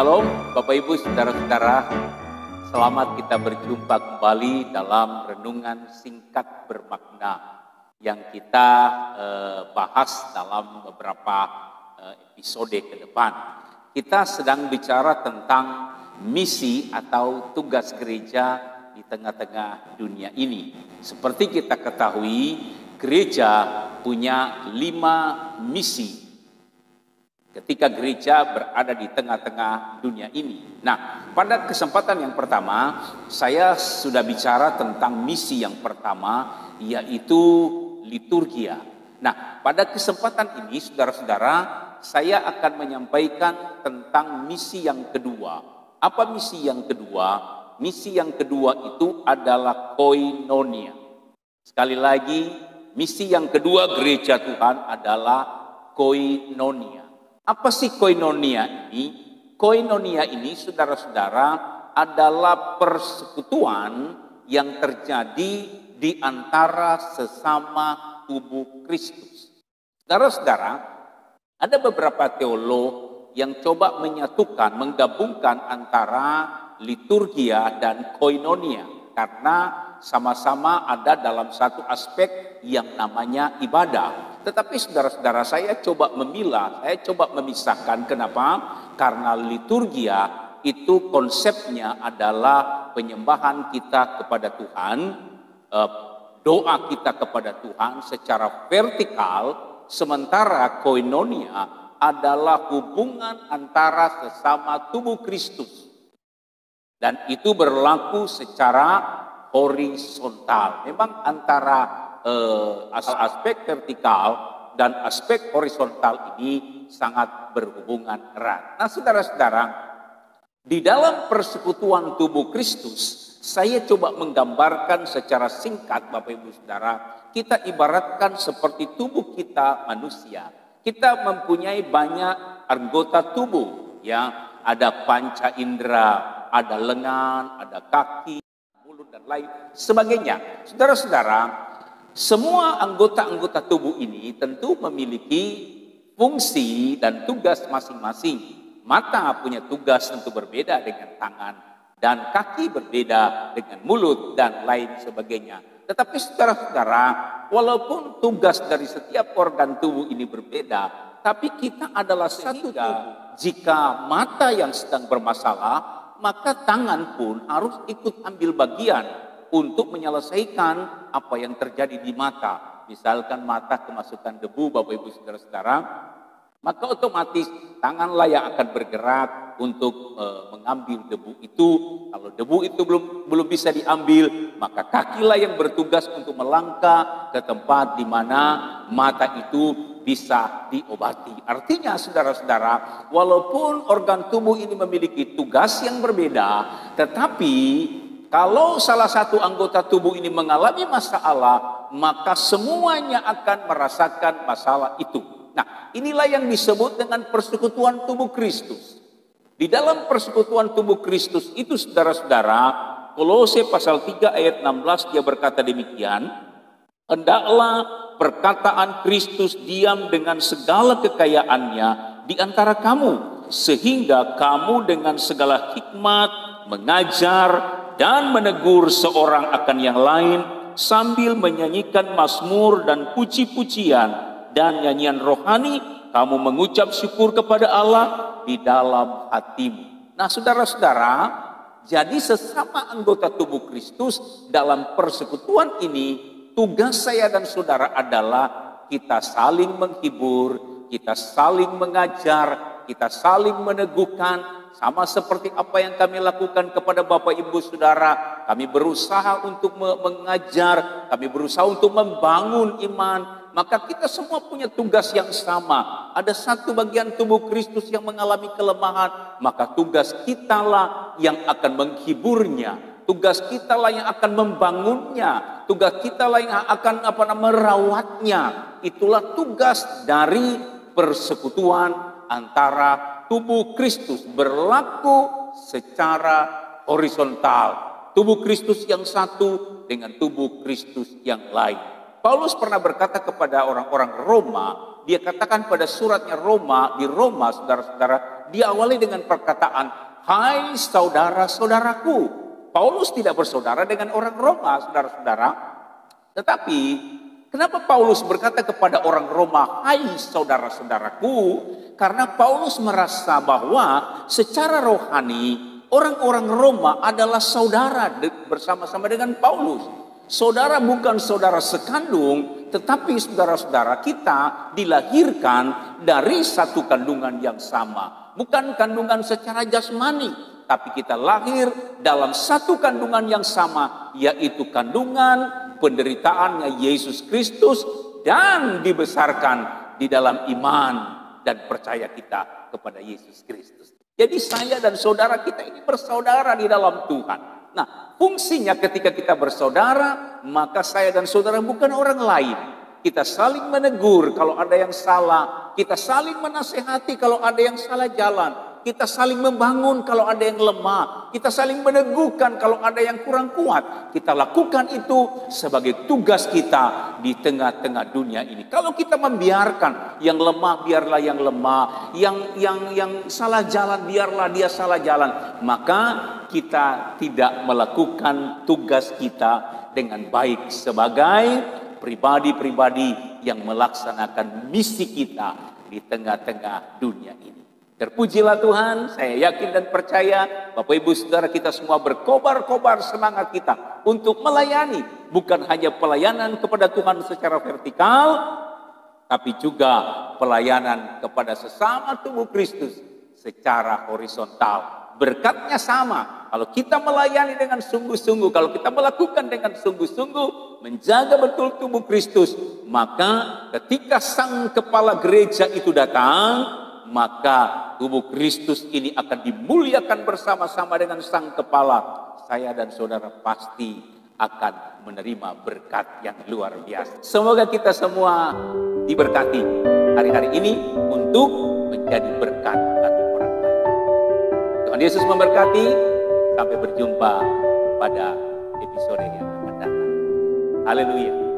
Shalom Bapak Ibu Saudara-saudara, selamat kita berjumpa kembali dalam renungan singkat bermakna yang kita bahas dalam beberapa episode ke depan. Kita sedang bicara tentang misi atau tugas gereja di tengah-tengah dunia ini. Seperti kita ketahui, gereja punya 5 misi ketika gereja berada di tengah-tengah dunia ini. Nah, pada kesempatan yang pertama, saya sudah bicara tentang misi yang pertama, yaitu liturgia. Nah, pada kesempatan ini, saudara-saudara, saya akan menyampaikan tentang misi yang kedua. Apa misi yang kedua? Misi yang kedua itu adalah koinonia. Sekali lagi, misi yang kedua gereja Tuhan adalah koinonia. Apa sih koinonia ini? Koinonia ini, saudara-saudara, adalah persekutuan yang terjadi di antara sesama tubuh Kristus. Saudara-saudara, ada beberapa teolog yang coba menyatukan, menggabungkan antara liturgia dan koinonia, karena sama-sama ada dalam satu aspek yang namanya ibadah. Tetapi saudara-saudara, saya coba memilah, saya coba memisahkan. Kenapa? Karena liturgia itu konsepnya adalah penyembahan kita kepada Tuhan, doa kita kepada Tuhan secara vertikal, sementara koinonia adalah hubungan antara sesama tubuh Kristus. Dan itu berlaku secara horizontal. Memang antara aspek vertikal dan aspek horizontal ini sangat berhubungan erat. Nah, saudara-saudara, di dalam persekutuan tubuh Kristus, saya coba menggambarkan secara singkat, Bapak Ibu Saudara, kita ibaratkan seperti tubuh kita manusia. Kita mempunyai banyak anggota tubuh, ya, ada panca indera, ada lengan, ada kaki, mulut dan lain sebagainya. Saudara-saudara, semua anggota-anggota tubuh ini tentu memiliki fungsi dan tugas masing-masing. Mata punya tugas tentu berbeda dengan tangan, dan kaki berbeda dengan mulut dan lain sebagainya. Tetapi saudara-saudara, walaupun tugas dari setiap organ tubuh ini berbeda, tapi kita adalah satu tubuh. Jika mata yang sedang bermasalah, maka tangan pun harus ikut ambil bagian untuk menyelesaikan apa yang terjadi di mata. Misalkan mata kemasukan debu, Bapak Ibu Saudara-saudara, maka otomatis tanganlah yang akan bergerak untuk mengambil debu itu. Kalau debu itu belum bisa diambil, maka kakilah yang bertugas untuk melangkah ke tempat di mana mata itu bisa diobati. Artinya saudara-saudara, walaupun organ tubuh ini memiliki tugas yang berbeda, tetapi kalau salah satu anggota tubuh ini mengalami masalah, maka semuanya akan merasakan masalah itu. Nah, inilah yang disebut dengan persekutuan tubuh Kristus. Di dalam persekutuan tubuh Kristus itu, saudara-saudara, Kolose pasal 3 ayat 16 dia berkata demikian, hendaklah perkataan Kristus diam dengan segala kekayaannya di antara kamu, sehingga kamu dengan segala hikmat mengajar dan menegur seorang akan yang lain sambil menyanyikan mazmur dan puji-pujian dan nyanyian rohani, kamu mengucap syukur kepada Allah di dalam hatimu. Nah, saudara-saudara, jadi sesama anggota tubuh Kristus dalam persekutuan ini, tugas saya dan saudara adalah kita saling menghibur, kita saling mengajar, kita saling meneguhkan. Sama seperti apa yang kami lakukan kepada Bapak Ibu Saudara. Kami berusaha untuk mengajar, kami berusaha untuk membangun iman. Maka kita semua punya tugas yang sama. Ada satu bagian tubuh Kristus yang mengalami kelemahan, maka tugas kitalah yang akan menghiburnya. Tugas kitalah yang akan membangunnya. Tugas kitalah yang akan merawatnya. Itulah tugas dari persekutuan antara tubuh Kristus, berlaku secara horizontal. Tubuh Kristus yang satu dengan tubuh Kristus yang lain. Paulus pernah berkata kepada orang-orang Roma, dia katakan pada suratnya Roma, di Roma saudara-saudara, diawali dengan perkataan, hai saudara-saudaraku. Paulus tidak bersaudara dengan orang Roma, saudara-saudara. Tetapi kenapa Paulus berkata kepada orang Roma, hai saudara-saudaraku? Karena Paulus merasa bahwa secara rohani orang-orang Roma adalah saudara bersama-sama dengan Paulus. Saudara bukan saudara sekandung, tetapi saudara-saudara kita dilahirkan dari satu kandungan yang sama. Bukan kandungan secara jasmani, tapi kita lahir dalam satu kandungan yang sama, yaitu kandungan penderitaannya Yesus Kristus, dan dibesarkan di dalam iman dan percaya kita kepada Yesus Kristus. Jadi saya dan saudara kita ini bersaudara di dalam Tuhan. Nah, fungsinya ketika kita bersaudara, maka saya dan saudara bukan orang lain. Kita saling menegur kalau ada yang salah, kita saling menasehati kalau ada yang salah jalan, kita saling membangun kalau ada yang lemah, kita saling meneguhkan kalau ada yang kurang kuat. Kita lakukan itu sebagai tugas kita di tengah-tengah dunia ini. Kalau kita membiarkan yang lemah, biarlah yang lemah, yang salah jalan, biarlah dia salah jalan, maka kita tidak melakukan tugas kita dengan baik sebagai pribadi-pribadi yang melaksanakan misi kita di tengah-tengah dunia ini. Terpujilah Tuhan, saya yakin dan percaya Bapak Ibu Saudara kita semua berkobar-kobar semangat kita untuk melayani. Bukan hanya pelayanan kepada Tuhan secara vertikal, tapi juga pelayanan kepada sesama tubuh Kristus secara horizontal. Berkatnya sama. Kalau kita melayani dengan sungguh-sungguh, kalau kita melakukan dengan sungguh-sungguh, menjaga betul tubuh Kristus, maka ketika sang kepala gereja itu datang, maka tubuh Kristus ini akan dimuliakan bersama-sama dengan sang kepala. Saya dan saudara pasti akan menerima berkat yang luar biasa. Semoga kita semua diberkati hari-hari ini untuk menjadi berkat bagi orang lain. Tuhan Yesus memberkati. Sampai berjumpa pada episode yang akan datang. Haleluya.